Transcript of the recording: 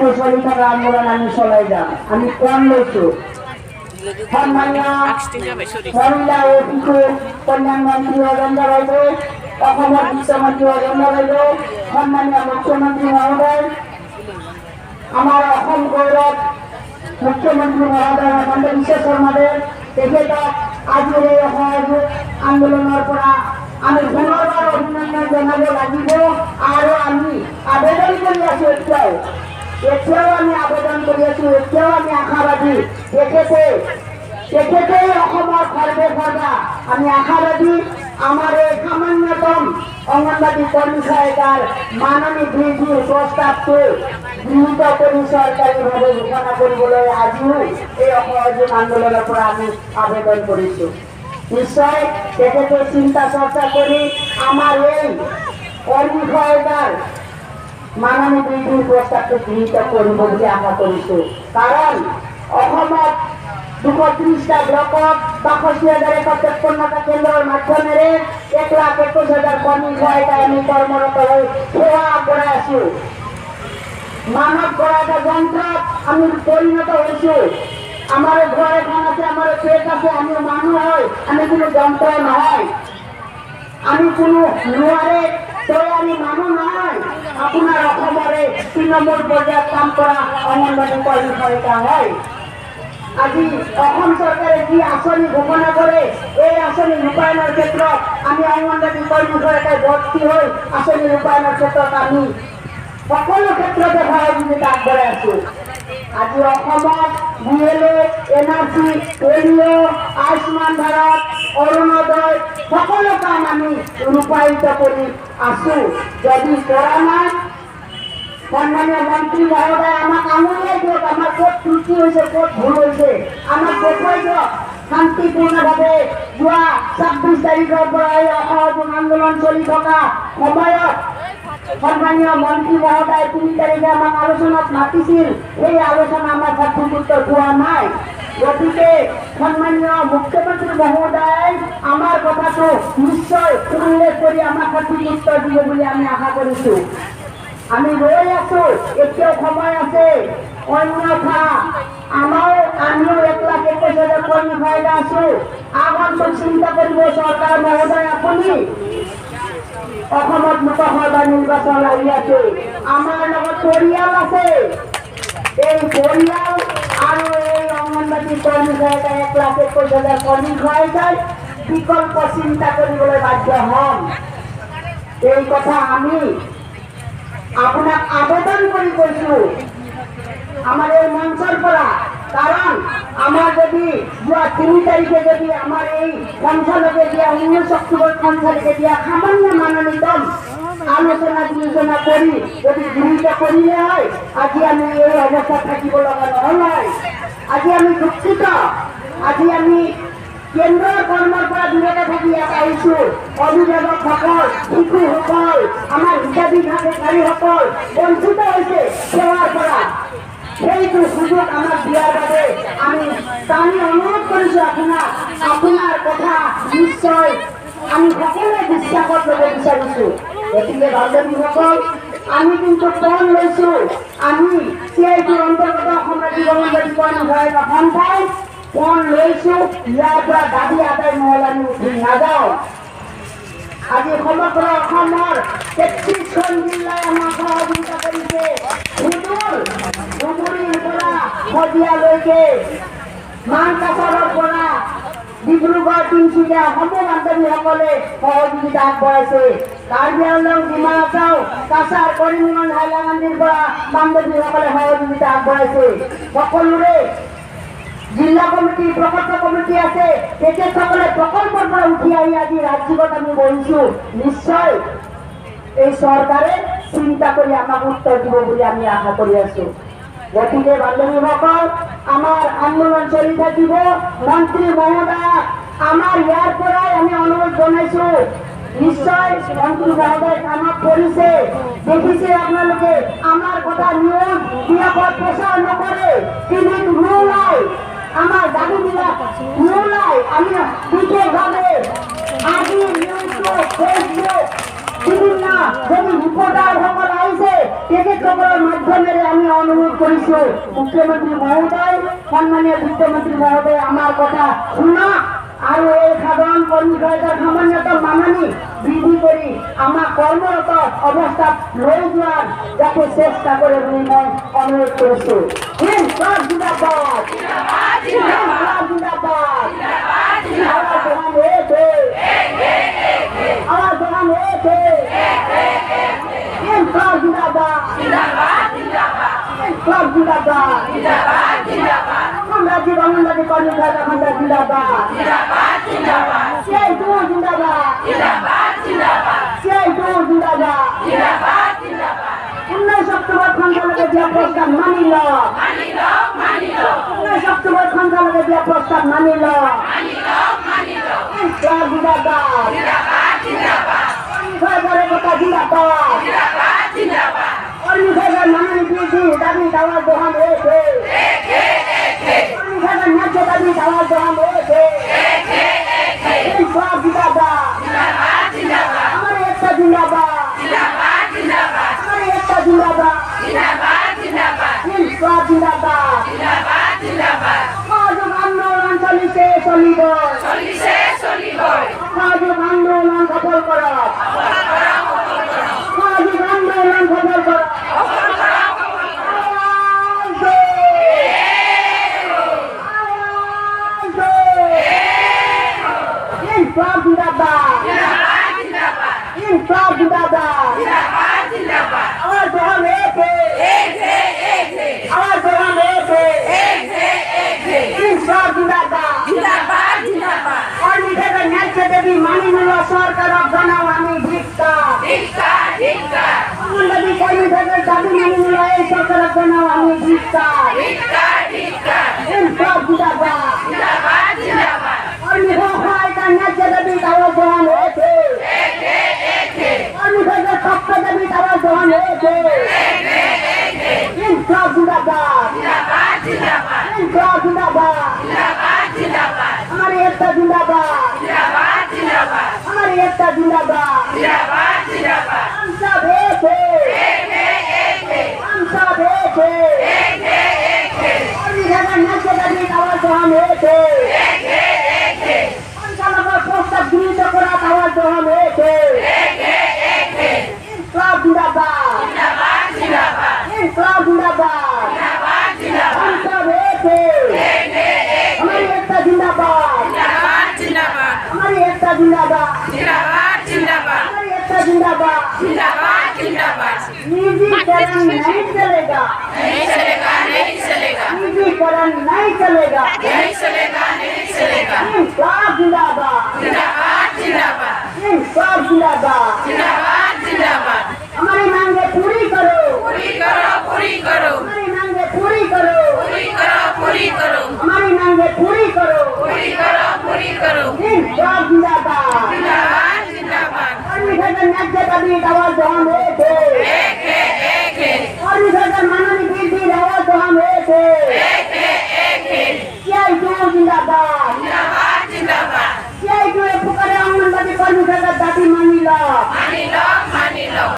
রাতে চলি থাকা আন্দোলন আমি চলাই যাম। আমি কোন লৈছো সন্মানীয় মহিলা ও শিশু কল্যাণ মন্ত্রী অজন্তা বাইদেউ, অসমৰ বিত্তমন্ত্ৰী অজন্তা বাইদেউ, সন্মানীয় মুখ্যমন্ত্ৰী মহোদয়, আমাৰ অসম গৌৰব মুখ্যমন্ত্ৰী মহোদয় হেমন্ত বিশ্ব শৰ্মাদেৱ, তেখেতক আজিৰ এই অসহযোগ আন্দোলনৰ পৰা আমি পুনৰবাৰ অভিনন্দন জনাব লাগিব। আৰু আমি আবেদন কৰি আছো, এতিয়াও আমি আবেদন কৰি আছো, এতিয়াও আমি আশাবাদী তেখেতেই অসমৰ সৰ্বেসৰ্বা। আমি আশাবাদী আমাৰ এই সামান্যতম অঙ্গনবাদী কৰ্মী সহায়িকাৰ মাননী বৃদ্ধিৰ প্ৰস্তাবটো গৃহীত কৰি চৰকাৰীভাৱে ঘোষণা কৰিবলৈ আজিও এই অসহযোগ আন্দোলনৰ পৰা আমি আবেদন কৰিছো। নিশ্চয় তেখেতে চিন্তা চৰ্চা কৰি আমাৰ এই কৰ্মী সহায়িকাৰ মাননী বৃদ্ধিৰ প্ৰস্তাৱটো গৃহীত কৰিব বুলি আশা কৰিছো। কাৰণ অসমত 230টা ব্লকত 62,153টা কেন্দ্ৰৰ মাধ্যমেৰে 1,21,000 কৰ্মী সহায়িকাই আমি কৰ্মৰত হৈ সেৱা আগবঢ়াই আছো। মানৱ গঢ়া এটা যন্ত্ৰত আমি পৰিণত হৈছো। আমাৰ ঘৰ এখন আছে, আমাৰ পেট আছে, আমি মানুহ হয়, আমি কোনো যন্ত্ৰ নহয়, আমি কোনো নোৱাৰে তৈয়াৰী মানুহ নহয়। আপোনাৰ অসমৰে তৃণমূল পৰ্যায়ত কাম কৰা অঙ্গনবাদী কৰ্মী সহায়িকা হয়। আজি অসম চৰকাৰে যি আঁচনি ঘোষণা কৰে, এই আঁচনি ৰূপায়ণৰ ক্ষেত্ৰত আমি অঙ্গনবাদী কৰ্মী সহায়িকাই ভৰ্তি হৈ আঁচনি ৰূপায়ণৰ ক্ষেত্ৰত আমি সকলো ক্ষেত্ৰতে সহযোগিতা আগবঢ়াই আছো। আজি অসমত BLA, NRC, polio', Ayushman Bharat, Arunodoi সকলো কাম আমি ৰূপায়িত কৰি আছো। যদি কৰা নাই, সন্মানীয় মন্ত্ৰী মহোদয় আমাক আঙুলিয়াই দিয়ক, আমাৰ ক'ত ত্ৰুটি হৈছে, ক'ত ভুল হৈছে, আমাক দেখুৱাই দিয়ক। শান্তিপূৰ্ণভাৱে যোৱা 26 তাৰিখৰ পৰা এই অসহযোগ আন্দোলন চলি থকা সময়ত সন্মানীয় মন্ত্ৰী মহোদয় 3 তাৰিখে আমাক আলোচনাত মাতিছিল, সেই আলোচনা আমাৰ সফলতা পোৱা নাই। গতিকে সন্মানীয় মুখ্যমন্ত্ৰী মহোদয় আমাৰ কথাটো নিশ্চয় উল্লেখ কৰি আমাক সঠিক উত্তৰ দিব বুলি আমি আশা কৰিছো। আমি রয়ে আছো, এতিয়াও সময় আছে। অন্যথা আমিও 1,21,000 কর্মী সহায়িকা আছো। আগন্তুক চিন্তা কৰিব চৰকাৰ মহোদয়, আপুনি অসমত লোকসভা নিৰ্বাচন আহি আছে, আমাৰ লগত পৰিয়াল আছে। এই পৰিয়াল আৰু এই অঙ্গনবাদী কৰ্মী সহায়িকা 1,21,000 কৰ্মী সহায়িকাই বিকল্প চিন্তা কৰিবলৈ বাধ্য হম। এই কথা আমি আপনাক আবেদন কৰে কৈছো আমাৰ এই মঞ্চেৰ পৰা। কারণ আমার যদি 3 তারিখে যদি আমার এই সঞ্চালকে দিয়া 19 অক্টোবর সঞ্চালকে দিয়া সামান্য মাননীতম আলোচনা বিবেচনা করি যদি গৃহীত করিলে হয়, আজি আমি এই অবস্থা থাকিব লগা নহল হয়। আজি আমি দুঃখিত। আজি আমি কেন্দ্ৰৰ কৰ্মৰ পৰা দূৰতে থাকি ইয়াত আহিছো। অভিভাৱকসকল, শিশুসকল, আমাৰ হিতাধিকাৰীসকল বঞ্চিত হৈছে সেৱাৰ পৰা। সেইটো সুযোগ আমাক দিয়াৰ বাবে আমি টানি অনুৰোধ কৰিছো আপোনাৰ কথা নিশ্চয় আমি সকলোৱে বিশ্বাসত ল'ব বিচাৰিছো। গতিকে বান্ধৱীসকল, আমি কিন্তু পণ লৈছো, আমি CITৰ অন্তৰ্গত অসম ৰাজ্যিক অঙ্গনবাদী কৰ্মী সহায়িকা সন্থাই পণ লৈছো। ইয়াৰ পৰা দাবী আদায় নহ'লে আমি উঠি নাযাওঁ। আজি সমগ্ৰ অসমৰ 33খন জিলাই আমাক সহযোগিতা কৰিছে। ধুবুৰীৰ পৰা শদিয়ালৈকে, মানকাছাৰৰ পৰা ডিব্ৰুগড়, তিনিচুকীয়া সমূহ বান্ধৱীসকলে সহযোগিতা আগবঢ়াইছে। কাৰ্বি আংলং, ডিমা হাছাও, কাছাৰ, কৰিমগঞ্জ, হাইলাকান্দিৰ পৰা বান্ধৱীসকলে সহযোগিতা আগবঢ়াইছে। সকলোৰে জিলা কমিটি, প্ৰকল্প কমিটি আছে, তেখেতসকলে প্ৰকল্পৰ পৰা উঠি আহি আজি ৰাজ্যিকত আমি বহিছো। নিশ্চয় এই চৰকাৰে চিন্তা কৰি আমাক উত্তৰ দিব বুলি আমি আশা কৰি আছো। গতিকে বান্ধৱীসকল, আমাৰ আন্দোলন চলি থাকিব। মন্ত্ৰী মহোদয় আমাৰ ইয়াৰ পৰাই আমি অনুৰোধ জনাইছো, নিশ্চয় মন্ত্ৰী মহোদয় কামত কৰিছে, দেখিছে আপোনালোকে। আমাৰ কথা নিউজ বিলাকত প্ৰচাৰ নকৰে, টিভিত নোলায়, আমাৰ দাবিবিলাক নোলায়। আমি বিশেষভাৱে আজি নিউজটো, ফেচবুক, বিভিন্ন যদি ৰিপোৰ্টাৰসকল আহিছে তেখেতসকলৰ মাধ্যমেৰে আমি অনুৰোধ করেছে মুখ্যমন্ত্রী মহোদয়, সম্মানীয় বিত্তমন্ত্রী মহোদয়, আমার কথা শুনো আর এই সাধারণ কর্মচারীদের সামান্যতম মাননি বৃদ্ধি করি আমার কর্মরত অবস্থা রয়ে যাওয়ার যাতে চেষ্টা করে বিনিময় অনুরোধ করেছে। জিন্দাবাদ জিন্দাবাদ আমার দোকান হয়েছে, আমার দোকান হয়েছে। জিন্দাবাদ সব জিন্দাবাদ রাজ্যের অঙ্গনবাড়ি কর্মচারী আমরা জিন্দাবাদ, সেই তো জিন্দাবাদ, সেই তো জিন্দাবাদ। 19 অক্টোবর সঞ্চালকের যে প্রস্তাব মানিল, 19 অক্টোবর সঞ্চালকের যে প্রস্তাব মানিল, সব জিন্দাবাদ, সরকারের কথা জিন্দাবাদ, কর্মীদের মাননী বৃদ্ধি দাবি দেওয়ার দোহান হয়েছে, কর্মীদের ন্যায্য দাবি দেওয়ার দোহান হয়েছে। সব জিন্দাবাদ, আমার একটা জিন্দাবাদ, আমার একটা জিন্দাবাদ, সব জিন্দাবাদ। সহযোগ আন্দোলন চলিছে চলিব, সহযোগ আন্দোলন সফল কর, সহযোগ আন্দোলন সফল কর। সব জিন্দাবাদ, সব জিন্দাবাদ, আমার দোকান হয়েছে, আমার দোকান হয়েছে। সব জিন্দাবাদ, কর্মীদের ন্যায্য দেবী মানিমূল্য সরকার জানাও আমি ভিক্ষা, অঙ্গনবাড়ি কর্মীদের দাবি মানিমূল্য এই সরকার জানাও আমি ভিক্ষা। সব জিন্দাবাদ, কর্মীদের ন্যায্য দেবী দেওয়ার দোকান হয়েছে, কর্মীদের সত্য দেবী দেওয়ার দোকান হয়েছে। সব জিন্দাবাদ, সব জিন্দাবাদ, আমার একটা জিন্দাবাদ, আমার একটা জিন্দাবাদ। সব হয়েছে, সব হয়েছে, কর্মীদের ন্যায্য দেবী দেওয়ার দোকান হয়েছে, প্রস্তাব গৃহীত করা দেওয়ার দোকান হয়েছে। সব জিন্দাবাদ, সব জিন্দাবাদ, সব হয়েছে, আমার একটা জিন্দাবাদ, আমার একটা জিন্দাবাদ, আমার একটা জিন্দাবাদ। निजीकरण नहीं चलेगा, निजीकरण नहीं चलेगा, इंसाफ जिंदाबाद, इंसाफ जिंदाबाद। हमारी मांगे पूरी करो, हमारी मांगे पूरी करो, हमारी मांगे पूरी